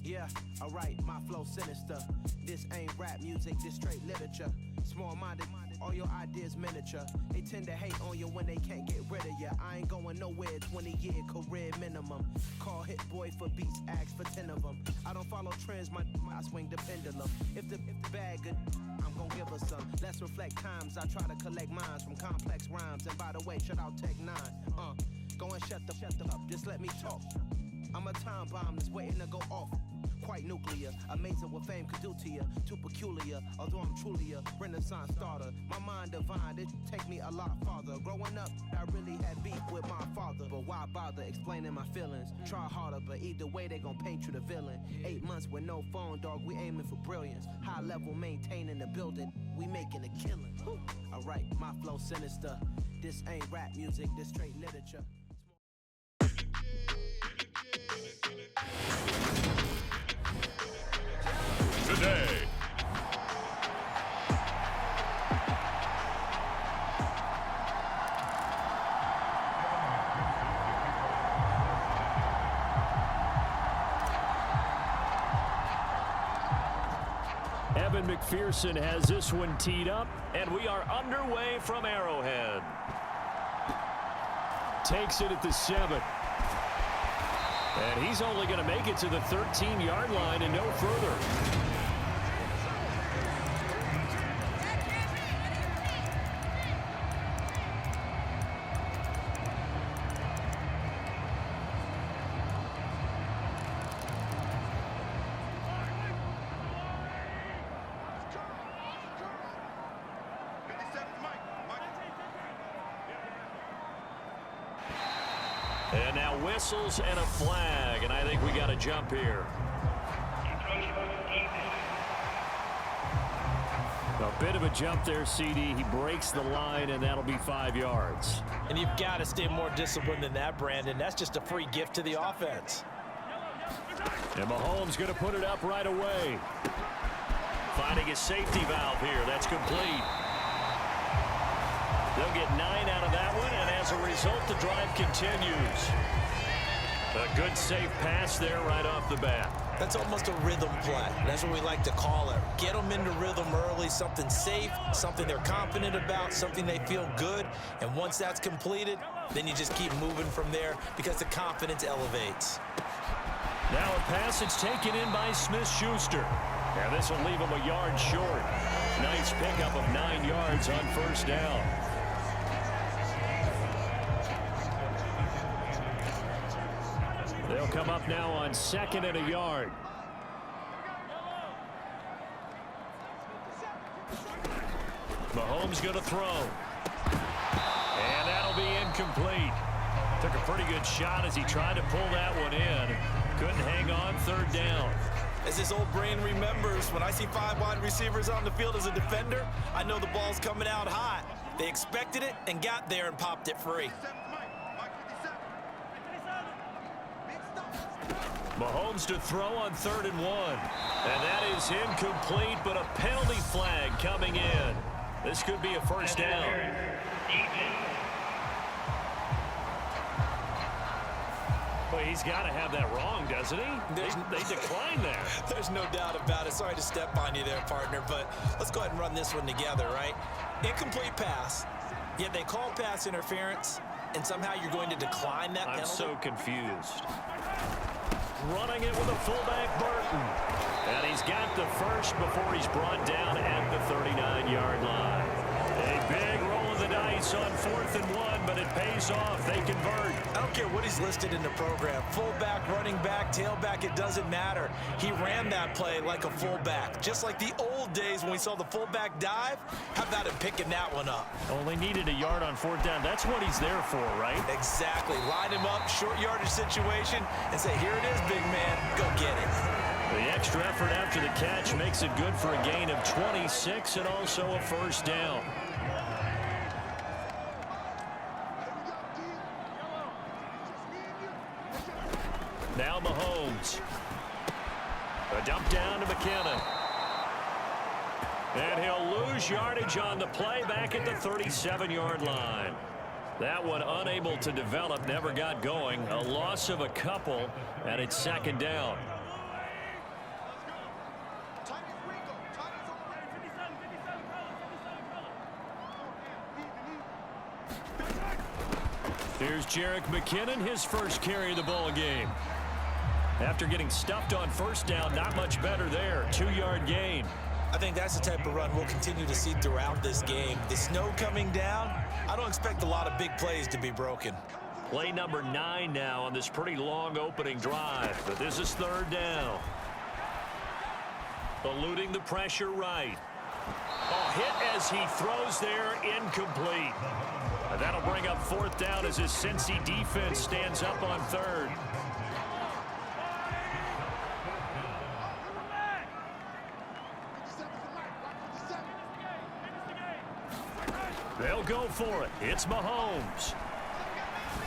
Yeah, alright, my flow sinister. This ain't rap music, this straight literature. Small-minded, all your ideas miniature. They tend to hate on you when they can't get rid of you. I ain't going nowhere, 20-year career minimum. Call Hit Boy for beats, ask for 10 of them. I don't follow trends, I swing the pendulum. If the bag good, I'm gon' give her some. Let's reflect times, I try to collect minds from complex rhymes. And by the way, shout out Tech 9. Go and shut the up, just let me talk. I'm a time bomb that's waiting to go off. Quite nuclear, amazing what fame could do to you. Too peculiar, although I'm truly a renaissance starter. My mind divine, it take me a lot farther. Growing up, I really had beef with my father. But why bother explaining my feelings? Try harder, but either way they gon' paint you the villain. 8 months with no phone, dog, we aiming for brilliance. High level maintaining the building, we making a killing. Alright, my flow sinister. This ain't rap music, this straight literature. Today. Evan McPherson has this one teed up, and we are underway from Arrowhead. Takes it at the 7. And he's only going to make it to the 13-yard line and no further. And now whistles and a flag, and I think we got a jump here. A bit of a jump there, CD. He breaks the line, and that'll be 5 yards. And you've got to stay more disciplined than that, Brandon. That's just a free gift to the offense. And Mahomes going to put it up right away. Finding a safety valve here. That's complete. They'll get 9 out of that one, and as a result, the drive continues. A good, safe pass there right off the bat. That's almost a rhythm play. That's what we like to call it. Get them into rhythm early, something safe, something they're confident about, something they feel good. And once that's completed, then you just keep moving from there because the confidence elevates. Now a passage taken in by Smith-Schuster. And this will leave him a yard short. Nice pickup of 9 yards on first down. They'll come up now on 2nd and a yard. Mahomes going to throw. And that'll be incomplete. Took a pretty good shot as he tried to pull that one in. Couldn't hang on, 3rd down. As his old brain remembers, when I see 5 wide receivers on the field as a defender, I know the ball's coming out hot. They expected it and got there and popped it free. Mahomes to throw on 3rd and 1. And that is incomplete, but a penalty flag coming in. This could be a first down. Well, he's got to have that wrong, doesn't he? They declined there. There's no doubt about it. Sorry to step on you there, partner, but let's go ahead and run this one together, right? Incomplete pass, yet they call pass interference, and somehow you're going to decline that penalty? I'm so confused. Running it with a fullback, Burton. And he's got the first before he's brought down at the 39-yard line. A big roll of the dice on 4th and 1, but it pays off. They convert. I don't care what he's listed in the program. Fullback, running back, tailback, it doesn't matter. He ran that play like a fullback. Just like the old days when we saw the fullback dive. How about him picking that one up? Only needed a yard on 4th down. That's what he's there for, right? Exactly. Line him up, short yardage situation, and say, here it is, big man. Go get it. The extra effort after the catch makes it good for a gain of 26 and also a first down. Now Mahomes. A dump down to McKinnon. And he'll lose yardage on the play back at the 37-yard line. That one unable to develop, never got going. A loss of a couple, and it's 2nd down. Here's Jerick McKinnon, his first carry of the ball game. After getting stuffed on first down, not much better there. 2-yard gain. I think that's the type of run we'll continue to see throughout this game. The snow coming down, I don't expect a lot of big plays to be broken. Play number 9 now on this pretty long opening drive. But this is 3rd down. Eluding the pressure right. Oh, hit as he throws there, incomplete. And that'll bring up 4th down as his Cincy defense stands up on 3rd. They'll go for it. It's Mahomes.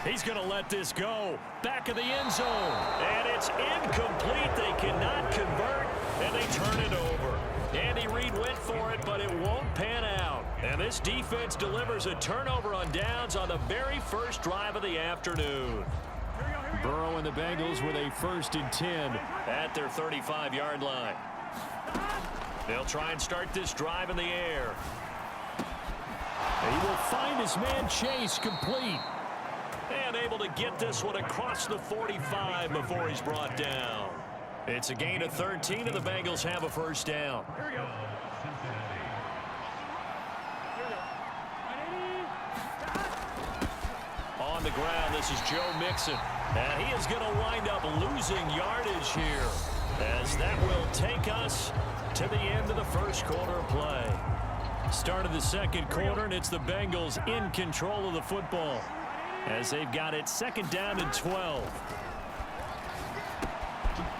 He's going to let this go. Back of the end zone. And it's incomplete. They cannot convert, and they turn it over. Andy Reid went for it, but it won't pan out. And this defense delivers a turnover on downs on the very first drive of the afternoon. Burrow and the Bengals with a 1st and 10 at their 35-yard line. They'll try and start this drive in the air. He will find his man Chase complete. And able to get this one across the 45 before he's brought down. It's a gain of 13, and the Bengals have a 1st down. On the ground, this is Joe Mixon. And he is going to wind up losing yardage here, as that will take us to the end of the first quarter of play. Start of the second quarter, and it's the Bengals in control of the football as they've got it 2nd down and 12.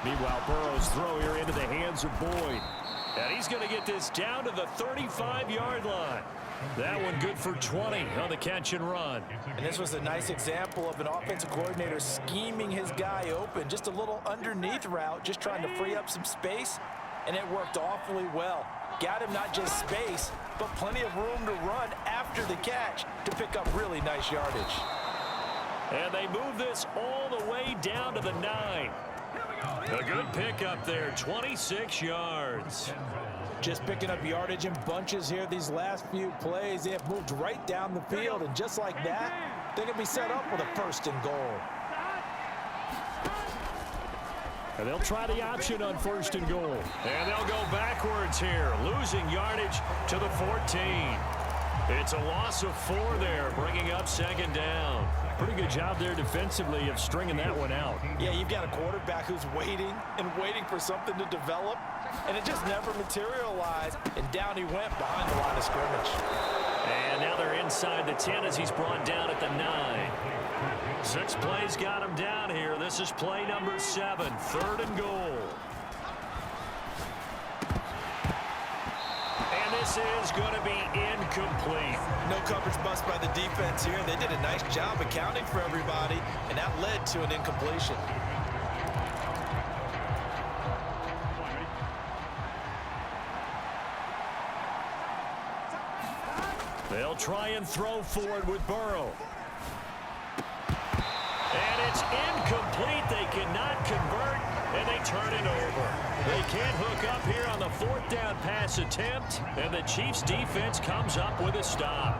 Meanwhile, Burrow's throw here into the hands of Boyd. And he's going to get this down to the 35-yard line. That one good for 20 on the catch and run. And this was a nice example of an offensive coordinator scheming his guy open. Just a little underneath route, just trying to free up some space. And it worked awfully well. Got him not just space, but plenty of room to run after the catch to pick up really nice yardage. And they move this all the way down to the 9. A good pickup there, 26 yards. Just picking up yardage in bunches here these last few plays. They have moved right down the field, and just like that, they're going to be set up with a 1st and goal. And they'll try the option on 1st and goal. And they'll go backwards here, losing yardage to the 14. It's a loss of 4 there, bringing up 2nd down. Pretty good job there defensively of stringing that one out. Yeah, you've got a quarterback who's waiting and waiting for something to develop, and it just never materialized, and down he went behind the line of scrimmage. And now they're inside the 10 as he's brought down at the 9. 6 plays got him down here. This is play number 7, 3rd and goal. And this is going to be incomplete. No coverage bust by the defense here. They did a nice job accounting for everybody, and that led to an incompletion. They'll try and throw forward with Burrow. And it's incomplete. They cannot convert, and they turn it over. They can't hook up here on the 4th down pass attempt, and the Chiefs defense comes up with a stop.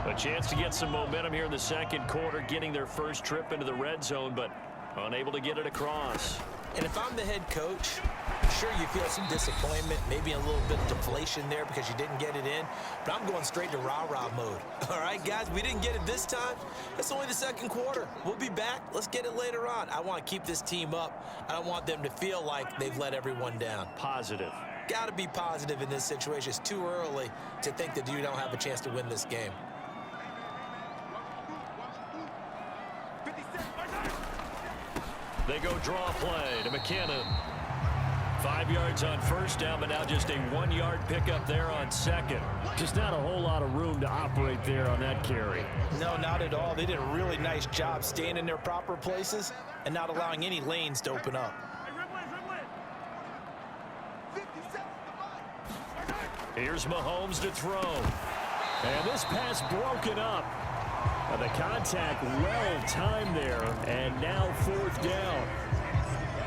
A chance to get some momentum here in the second quarter, getting their first trip into the red zone, but unable to get it across. And if I'm the head coach, sure you feel some disappointment, maybe a little bit of deflation there because you didn't get it in, but I'm going straight to rah-rah mode. All right, guys, we didn't get it this time. It's only the second quarter. We'll be back. Let's get it later on. I want to keep this team up. I don't want them to feel like they've let everyone down. Positive. Got to be positive in this situation. It's too early to think that you don't have a chance to win this game. They go draw play to McKinnon. 5 yards on 1st down, but now just a 1-yard pickup there on 2nd. Just not a whole lot of room to operate there on that carry. No, not at all. They did a really nice job staying in their proper places and not allowing any lanes to open up. Here's Mahomes to throw. And this pass broken up. The contact well timed there, and now 4th down.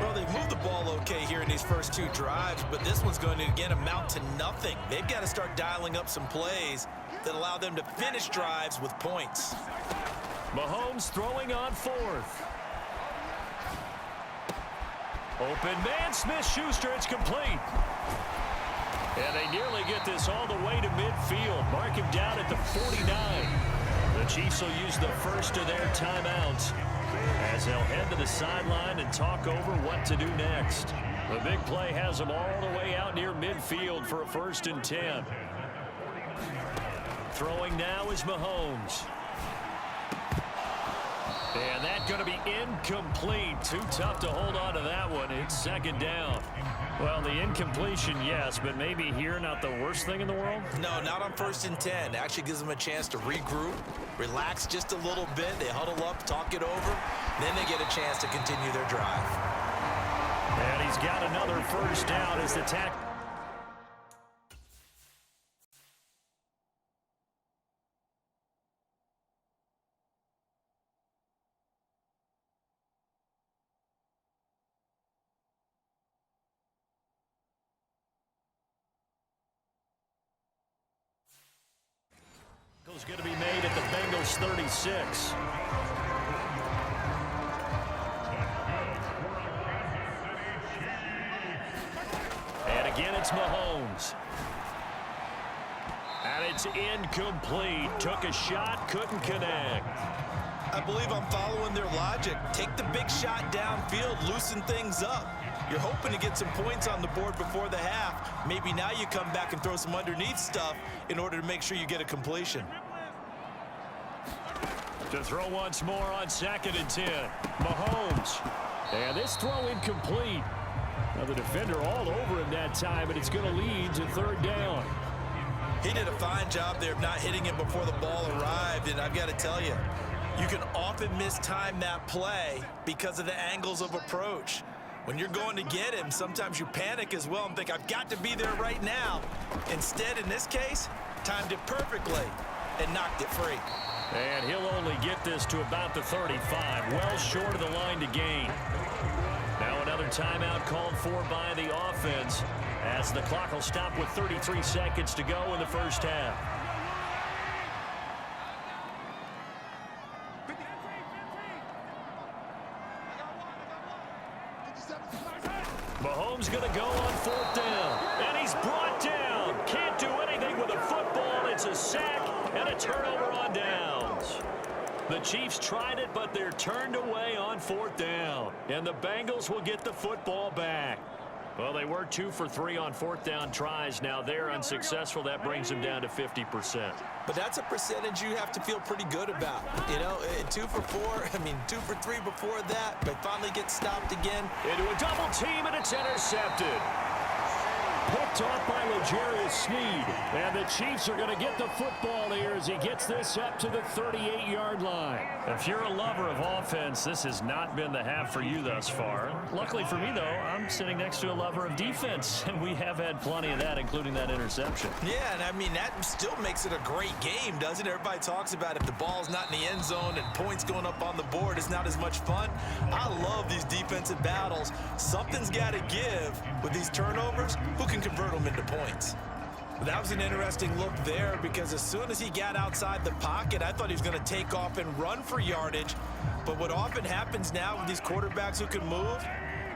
Well, they've moved the ball okay here in these first 2 drives, but this one's going to, again, amount to nothing. They've got to start dialing up some plays that allow them to finish drives with points. Mahomes throwing on fourth. Open man, Smith-Schuster, it's complete. And they nearly get this all the way to midfield. Mark him down at the 49. The Chiefs will use the first of their timeouts as they'll head to the sideline and talk over what to do next. The big play has them all the way out near midfield for a 1st and 10. Throwing now is Mahomes. And that's going to be incomplete. Too tough to hold on to that one. It's 2nd down. Well, the incompletion, yes, but maybe here not the worst thing in the world? No, not on 1st and 10. Actually gives them a chance to regroup, relax just a little bit. They huddle up, talk it over. Then they get a chance to continue their drive. And he's got another 1st down as the tackle. Is going to be made at the Bengals 36. And again, it's Mahomes. And it's incomplete. Took a shot, couldn't connect. I believe I'm following their logic. Take the big shot downfield, loosen things up. You're hoping to get some points on the board before the half. Maybe now you come back and throw some underneath stuff in order to make sure you get a completion. To throw once more on 2nd and 10. Mahomes. And this throw incomplete. Now the defender all over him that time, but it's going to lead to 3rd down. He did a fine job there of not hitting him before the ball arrived, and I've got to tell you, you can often mistime that play because of the angles of approach. When you're going to get him, sometimes you panic as well and think, I've got to be there right now. Instead, in this case, timed it perfectly and knocked it free. And he'll only get this to about the 35, well short of the line to gain. Now another timeout called for by the offense as the clock will stop with 33 seconds to go in the 1st half. Mahomes going to go on 4th down. And he's brought down. Can't do anything with a football. It's a sack and a turnover on downs. The Chiefs tried it, but they're turned away on 4th down. And the Bengals will get the football back. Well, they were 2 for 3 on 4th down tries. Now they're unsuccessful. That brings them down to 50%. But that's a percentage you have to feel pretty good about. You know, 2 for 4, 2 for 3 before that, but finally get stopped again. Into a double team, and it's intercepted. Picked off by L'Jarius Sneed. And the Chiefs are going to get the football here as he gets this up to the 38-yard line. If you're a lover of offense, this has not been the half for you thus far. Luckily for me, though, I'm sitting next to a lover of defense, and we have had plenty of that, including that interception. Yeah, and that still makes it a great game, doesn't it? Everybody talks about if the ball's not in the end zone and points going up on the board, it's not as much fun. I love these defensive battles. Something's got to give with these turnovers. Who can convert them into points? That was an interesting look there because as soon as he got outside the pocket, I thought he was going to take off and run for yardage. But what often happens now with these quarterbacks who can move,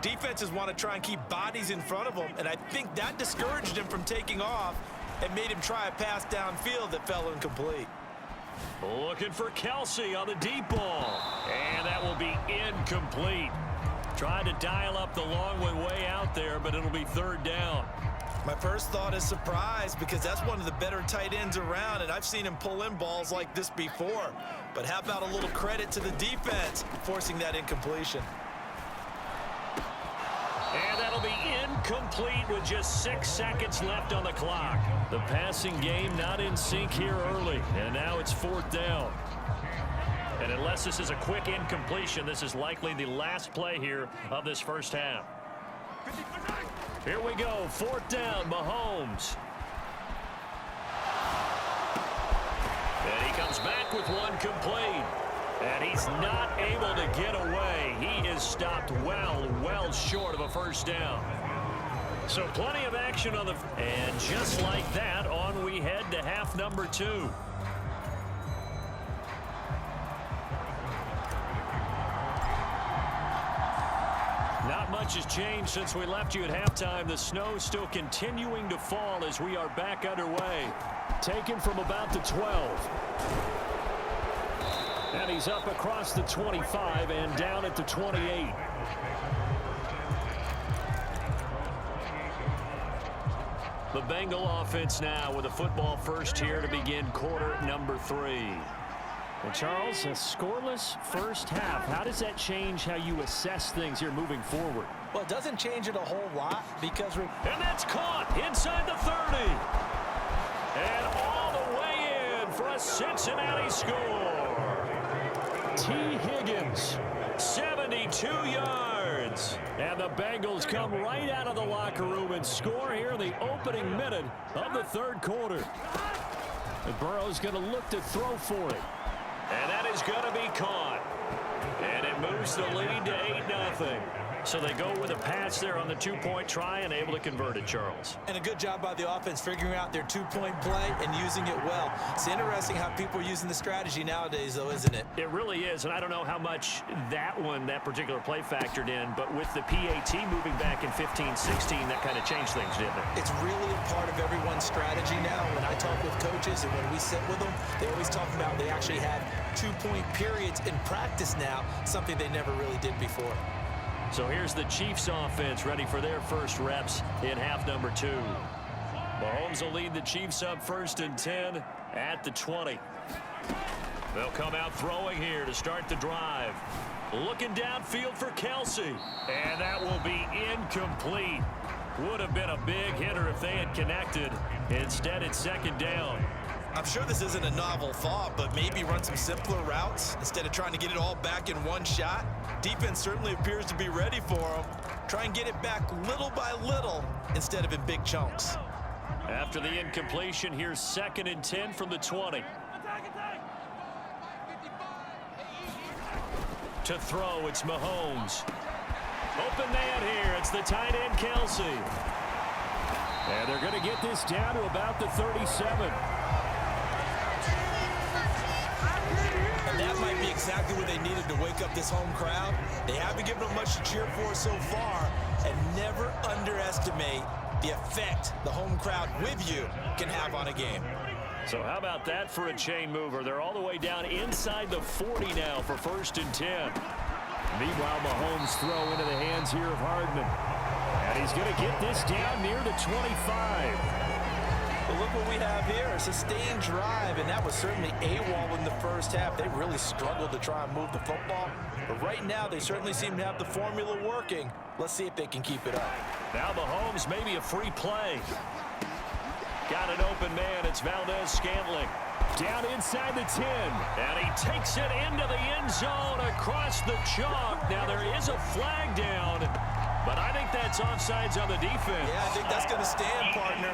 defenses want to try and keep bodies in front of them, and I think that discouraged him from taking off and made him try a pass downfield that fell incomplete. Looking for Kelsey on the deep ball, and that will be incomplete. Tried to dial up the long one way out there, but it'll be 3rd down. My first thought is surprise because that's one of the better tight ends around, and I've seen him pull in balls like this before. But how about a little credit to the defense forcing that incompletion? And that'll be incomplete with just 6 seconds left on the clock. The passing game not in sync here early, and now it's 4th down. And unless this is a quick incompletion, this is likely the last play here of this 1st half. Here we go, 4th down, Mahomes. And he comes back with one complete. And he's not able to get away. He is stopped well short of a 1st down. So plenty of action on the... And just like that, on we head to half number 2. Not much has changed since we left you at halftime. The snow still continuing to fall as we are back underway. Taken from about the 12. And he's up across the 25 and down at the 28. The Bengal offense now with a football first here to begin quarter number 3. And Charles, a scoreless first half. How does that change how you assess things here moving forward? Well, it doesn't change it a whole lot because we're... And that's caught inside the 30. And all the way in for a Cincinnati score. T. Higgins, 72 yards. And the Bengals come right out of the locker room and score here in the opening minute of the third quarter. And Burrow's going to look to throw for it. And that is going to be caught. And it moves the lead to 8-0. So they go with a pass there on the two-point try and able to convert it, Charles. And a good job by the offense figuring out their two-point play and using it well. It's interesting how people are using the strategy nowadays, though, isn't it? It really is, and I don't know how much that particular play factored in, but with the PAT moving back in 15-16, that kind of changed things, didn't it? It's really a part of everyone's strategy now. When I talk with coaches and when we sit with them, they always talk about they actually have two-point periods in practice now, something they never really did before. So here's the Chiefs offense ready for their first reps in half number 2. Mahomes will lead the Chiefs up 1st and 10 at the 20. They'll come out throwing here to start the drive. Looking downfield for Kelsey. And that will be incomplete. Would have been a big hitter if they had connected. Instead, it's 2nd down. I'm sure this isn't a novel thought, but maybe run some simpler routes instead of trying to get it all back in one shot. Defense certainly appears to be ready for them. Try and get it back little by little instead of in big chunks. After the incompletion, here's 2nd and 10 from the 20. To throw, it's Mahomes. Open man here. It's the tight end, Kelsey. And they're going to get this down to about the 37. That might be exactly what they needed to wake up this home crowd. They haven't given them much to cheer for so far, and never underestimate the effect the home crowd with you can have on a game. So how about that for a chain mover? They're all the way down inside the 40 now for 1st and 10. Meanwhile, Mahomes throw into the hands here of Hardman. And he's going to get this down near the 25. But look what we have here, a sustained drive, and that was certainly AWOL in the first half. They really struggled to try and move the football. But right now, they certainly seem to have the formula working. Let's see if they can keep it up. Now Mahomes, maybe a free play. Got an open man. It's Valdez-Scantling. Down inside the 10. And he takes it into the end zone across the chalk. Now there is a flag down, but I think that's offsides on the defense. Yeah, I think that's going to stand, partner.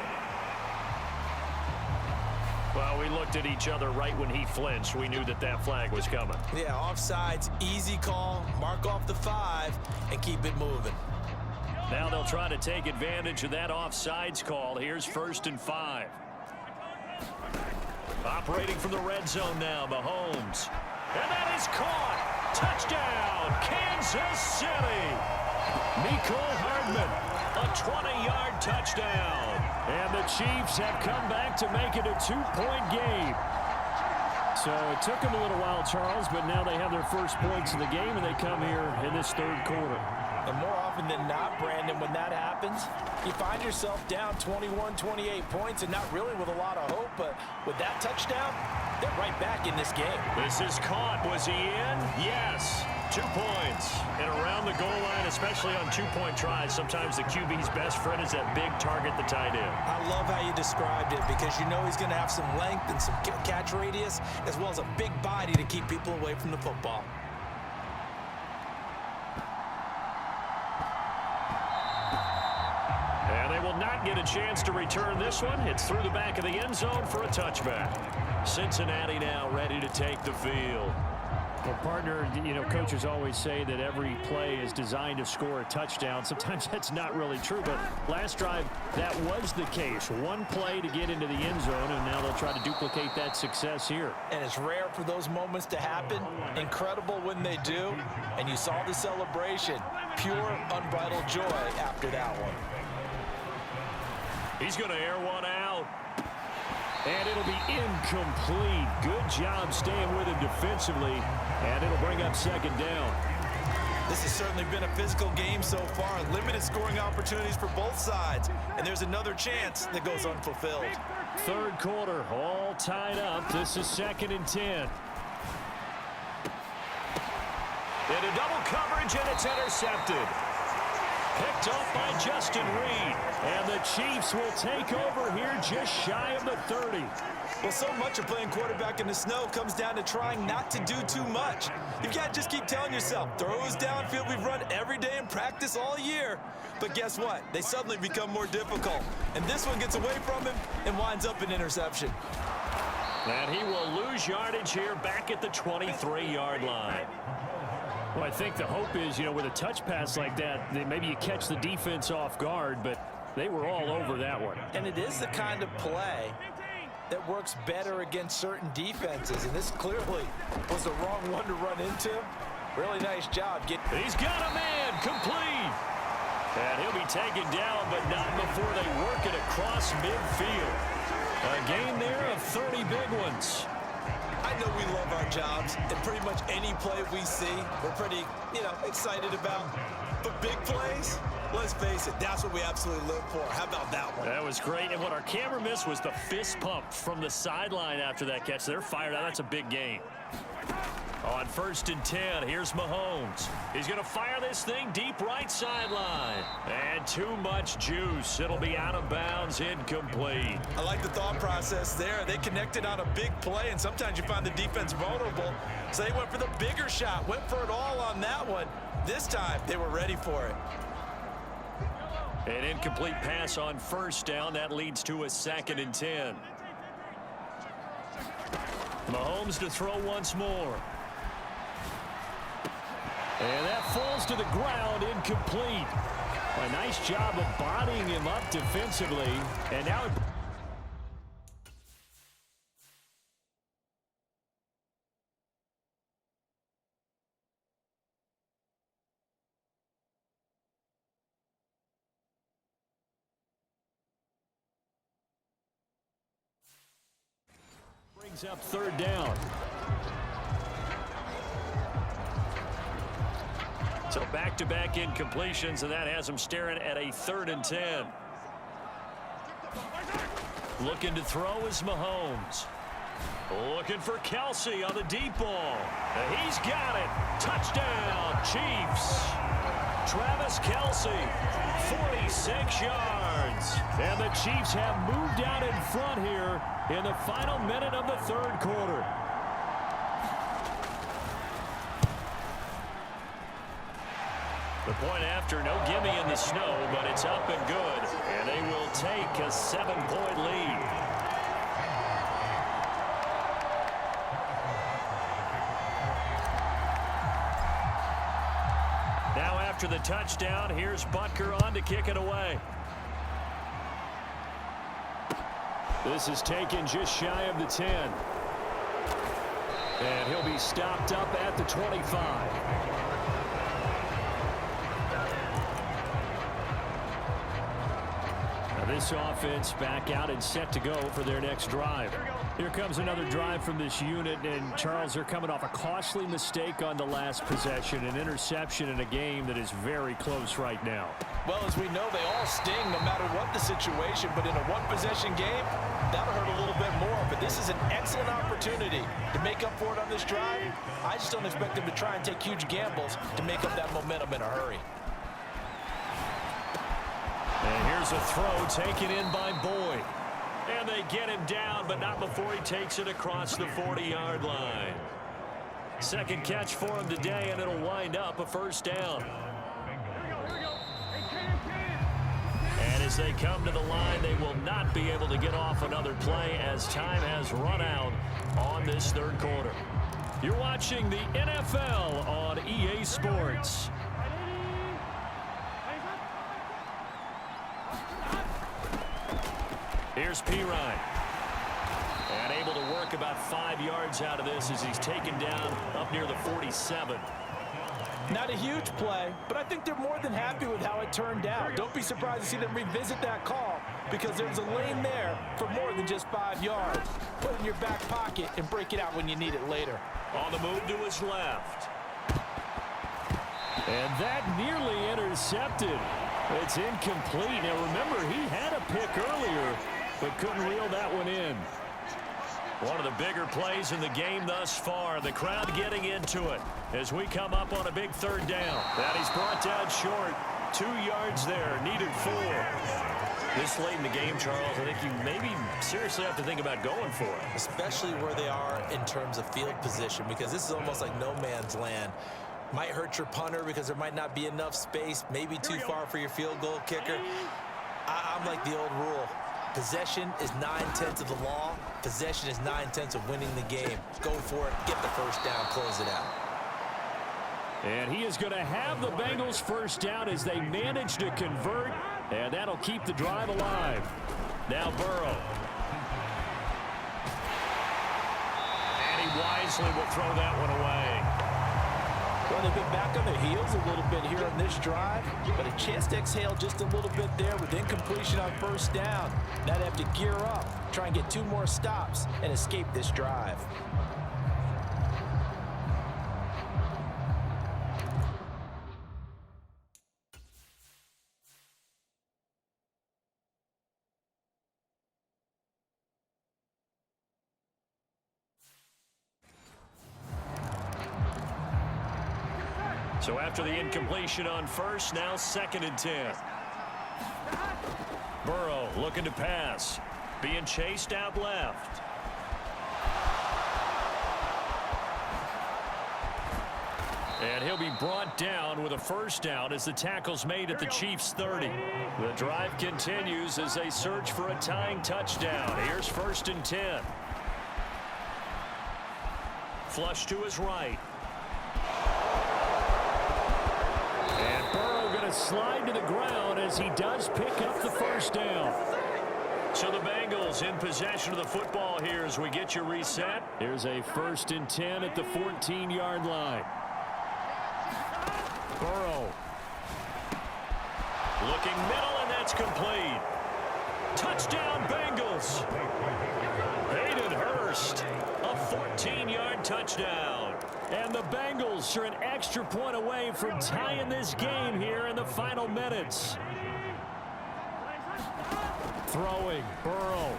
Well, we looked at each other right when he flinched. We knew that that flag was coming. Yeah, offsides, easy call, mark off the 5, and keep it moving. Now they'll try to take advantage of that offsides call. Here's 1st and 5. Operating from the red zone now, Mahomes. And that is caught. Touchdown, Kansas City. Mecole Hardman, a 20-yard touchdown. And the Chiefs have come back to make it a 2-point game. So it took them a little while, Charles, but now they have their first points of the game, and they come here in this third quarter. And more often than not, Brandon, when that happens, you find yourself down 21, 28 points, and not really with a lot of hope, but with that touchdown, they're right back in this game. This is caught. Was he in? Yes. 2 points. And around the goal line, especially on two-point tries, sometimes the QB's best friend is that big target, the tight end. I love how you described it because you know he's going to have some length and some catch radius as well as a big body to keep people away from the football. And they will not get a chance to return this one. It's through the back of the end zone for a touchback. Cincinnati now ready to take the field. Well, partner, you know, coaches always say that every play is designed to score a touchdown. Sometimes that's not really true, but last drive, that was the case. One play to get into the end zone, and now they'll try to duplicate that success here. And it's rare for those moments to happen. Incredible when they do. And you saw the celebration. Pure, unbridled joy after that one. He's going to air one out. And it'll be incomplete. Good job staying with him defensively. And it'll bring up second down. This has certainly been a physical game so far. Limited scoring opportunities for both sides. And there's another chance that goes unfulfilled. Third quarter, all tied up. This is 2nd and 10. Into double coverage, and it's intercepted. Picked off by Justin Reed. And the Chiefs will take over here just shy of the 30. Well, so much of playing quarterback in the snow comes down to trying not to do too much. You've got to just keep telling yourself, throws downfield we've run every day in practice all year. But guess what? They suddenly become more difficult. And this one gets away from him and winds up an interception. And he will lose yardage here back at the 23-yard line. Well, I think the hope is, you know, with a touch pass like that, maybe you catch the defense off guard, but they were all over that one. And it is the kind of play that works better against certain defenses, and this clearly was the wrong one to run into. Really nice job. He's got a man complete. And he'll be taken down, but not before they work it across midfield. A gain there of 30 big ones. I know we love our jobs, and pretty much any play we see, we're pretty, excited about. But big plays, let's face it, that's what we absolutely live for. How about that one? That was great, and what our camera missed was the fist pump from the sideline after that catch. They're fired out. That's a big gain. On 1st and 10, here's Mahomes. He's going to fire this thing deep right sideline. And too much juice. It'll be out of bounds, incomplete. I like the thought process there. They connected on a big play, and sometimes you find the defense vulnerable. So they went for the bigger shot, went for it all on that one. This time, they were ready for it. An incomplete pass on 1st down. That leads to a 2nd and 10. Mahomes to throw once more. And that falls to the ground, incomplete. A nice job of bodying him up defensively. And now brings up 3rd down. So back-to-back incompletions, and that has him staring at a 3rd and 10. Looking to throw is Mahomes. Looking for Kelsey on the deep ball. He's got it. Touchdown, Chiefs. Travis Kelsey, 46 yards. And the Chiefs have moved out in front here in the final minute of the 3rd quarter. The point after, no gimme in the snow, but it's up and good. And they will take a 7-point lead. Now after the touchdown, here's Butker on to kick it away. This is taken just shy of the 10. And he'll be stopped up at the 25. This offense back out and set to go for their next drive. Here comes another drive from this unit, and Charles, they're coming off a costly mistake on the last possession, an interception in a game that is very close right now. Well, as we know, they all sting no matter what the situation, but in a one-possession game, that'll hurt a little bit more. But this is an excellent opportunity to make up for it on this drive. I just don't expect them to try and take huge gambles to make up that momentum in a hurry. And here's a throw taken in by Boyd. And they get him down, but not before he takes it across the 40-yard line. Second catch for him today, and it'll wind up a 1st down. And as they come to the line, they will not be able to get off another play as time has run out on this 3rd quarter. You're watching the NFL on EA Sports. Here's Pirine. And able to work about 5 yards out of this as he's taken down up near the 47. Not a huge play, but I think they're more than happy with how it turned out. Don't be surprised to see them revisit that call because there's a lane there for more than just 5 yards. Put it in your back pocket and break it out when you need it later. On the move to his left. And that nearly intercepted. It's incomplete. Now remember, he had a pick earlier, but couldn't reel that one in. One of the bigger plays in the game thus far. The crowd getting into it as we come up on a big third down. That he's brought down short. 2 yards there. Needed 4. This late in the game, Charles, I think you maybe seriously have to think about going for it. Especially where they are in terms of field position, because this is almost like no man's land. Might hurt your punter because there might not be enough space, maybe too far for your field goal kicker. I'm like the old rule. Possession is 9/10 of the law. Possession is 9/10 of winning the game. Go for it, get the first down, close it out. And he is going to have the Bengals first down as they manage to convert, and that'll keep the drive alive. Now Burrow. And he wisely will throw that one away. Well, they've been back on their heels a little bit here on this drive, but a chance to exhale just a little bit there with incompletion on first down. Now they have to gear up, try and get 2 more stops, and escape this drive. So after the incompletion on first, now 2nd and 10. Burrow looking to pass. Being chased out left. And he'll be brought down with a first down as the tackle's made at the Chiefs' 30. The drive continues as they search for a tying touchdown. Here's 1st and 10. Flush to his right. And Burrow going to slide to the ground as he does pick up the first down. So the Bengals in possession of the football here as we get you reset. Here's a 1st and 10 at the 14-yard line. Burrow. Looking middle, and that's complete. Touchdown, Bengals. Hayden Hurst, a 14-yard touchdown. And the Bengals are an extra point away from tying this game here in the final minutes. Throwing, Burrow.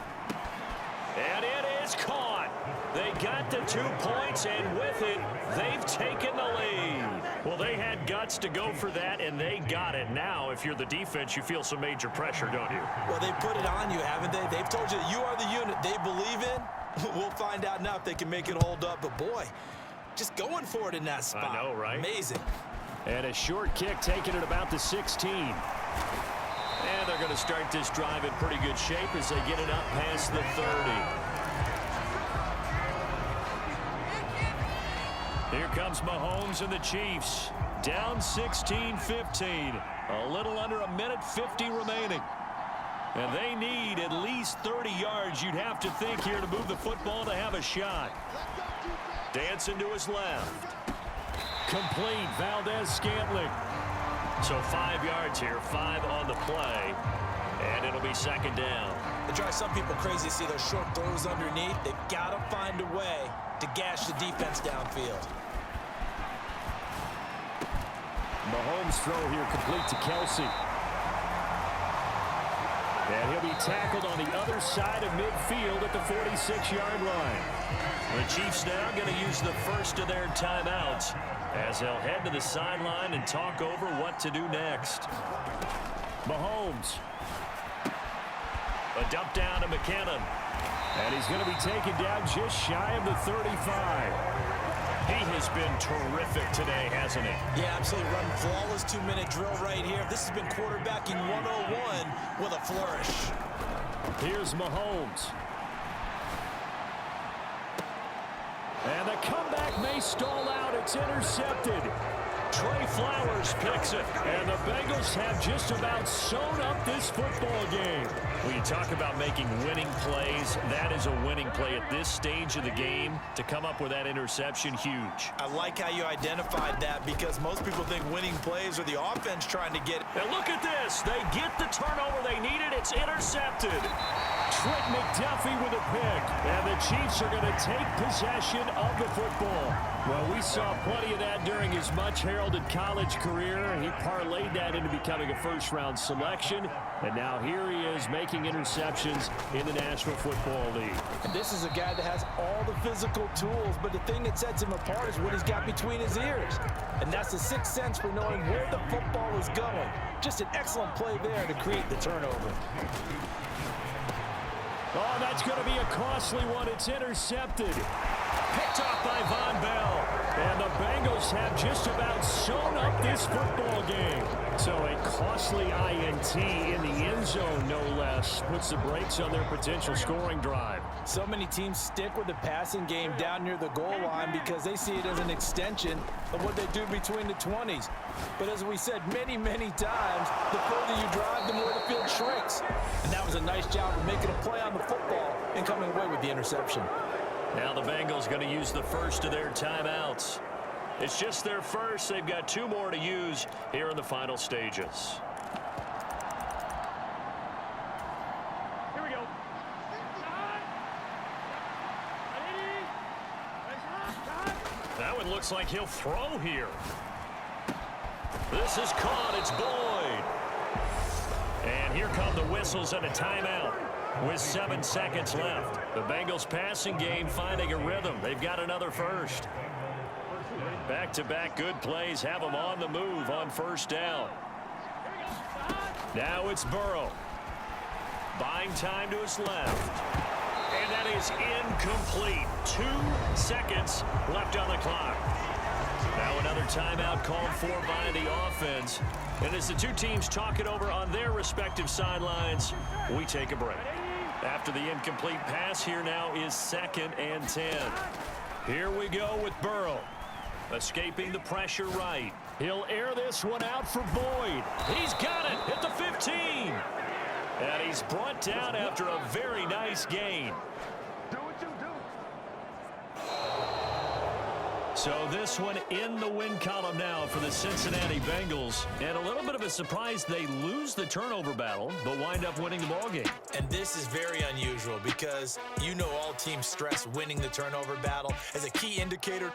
And it is caught. They got the 2 points, and with it, they've taken the lead. Well, they had guts to go for that, and they got it. Now, if you're the defense, you feel some major pressure, don't you? Well, they put it on you, haven't they? They've told you you are the unit they believe in. We'll find out now if they can make it hold up. But, boy, just going for it in that spot. I know, right? Amazing. And a short kick taken at about the 16. And they're going to start this drive in pretty good shape as they get it up past the 30. Here comes Mahomes and the Chiefs. Down 16-15. A little under a minute 50 remaining. And they need at least 30 yards, you'd have to think, here to move the football to have a shot. Dancing to his left. Complete, Valdez-Scantling. So 5 yards here, 5 on the play. And it'll be 2nd down. It drives some people crazy to see those short throws underneath. They've got to find a way to gash the defense downfield. Mahomes' throw here complete to Kelsey. And he'll be tackled on the other side of midfield at the 46-yard line. The Chiefs now going to use the first of their timeouts as they'll head to the sideline and talk over what to do next. Mahomes. A dump down to McKinnon. And he's going to be taken down just shy of the 35. He has been terrific today, hasn't he? Yeah, absolutely. Running flawless 2-minute drill right here. This has been quarterbacking 101 with a flourish. Here's Mahomes. And the comeback may stall out. It's intercepted. Trey Flowers picks it. And the Bengals have just about sewn up this football game. When you talk about making winning plays, that is a winning play at this stage of the game. To come up with that interception, huge. I like how you identified that because most people think winning plays are the offense trying to get it. And look at this. They get the turnover they needed. It's intercepted. Trent McDuffie with a pick. And the Chiefs are going to take possession of the football. Well, we saw plenty of that during his much-heralded college career. He parlayed that into becoming a first-round selection. And now here he is making interceptions in the National Football League. And this is a guy that has all the physical tools, but the thing that sets him apart is what he's got between his ears. And that's the sixth sense for knowing where the football is going. Just an excellent play there to create the turnover. Oh, that's going to be a costly one. It's intercepted. Picked off by Von Bell. And the Bengals have just about sewn up this football game. So a costly INT in the end zone, no less, puts the brakes on their potential scoring drive. So many teams stick with the passing game down near the goal line because they see it as an extension of what they do between the 20s. But as we said many, many times, the further you drive, the more the field shrinks. And that was a nice job of making a play on the football and coming away with the interception. Now the Bengals going to use the first of their timeouts. It's just their first. They've got 2 more to use here in the final stages. Here we go. That one looks like he'll throw here. This is caught. It's Boyd. And here come the whistles and a timeout with 7 seconds left. The Bengals passing game finding a rhythm. They've got another first. Back-to-back good plays have them on the move on first down. Now it's Burrow. Buying time to his left. And that is incomplete. 2 seconds left on the clock. Now another timeout called for by the offense. And as the two teams talk it over on their respective sidelines, we take a break. After the incomplete pass, here now is 2nd and 10. Here we go with Burrow. Escaping the pressure right. He'll air this one out for Boyd. He's got it at the 15. And he's brought down after a very nice gain. So this one in the win column now for the Cincinnati Bengals. And a little bit of a surprise, they lose the turnover battle, but wind up winning the ballgame. And this is very unusual because you know all teams stress winning the turnover battle as a key indicator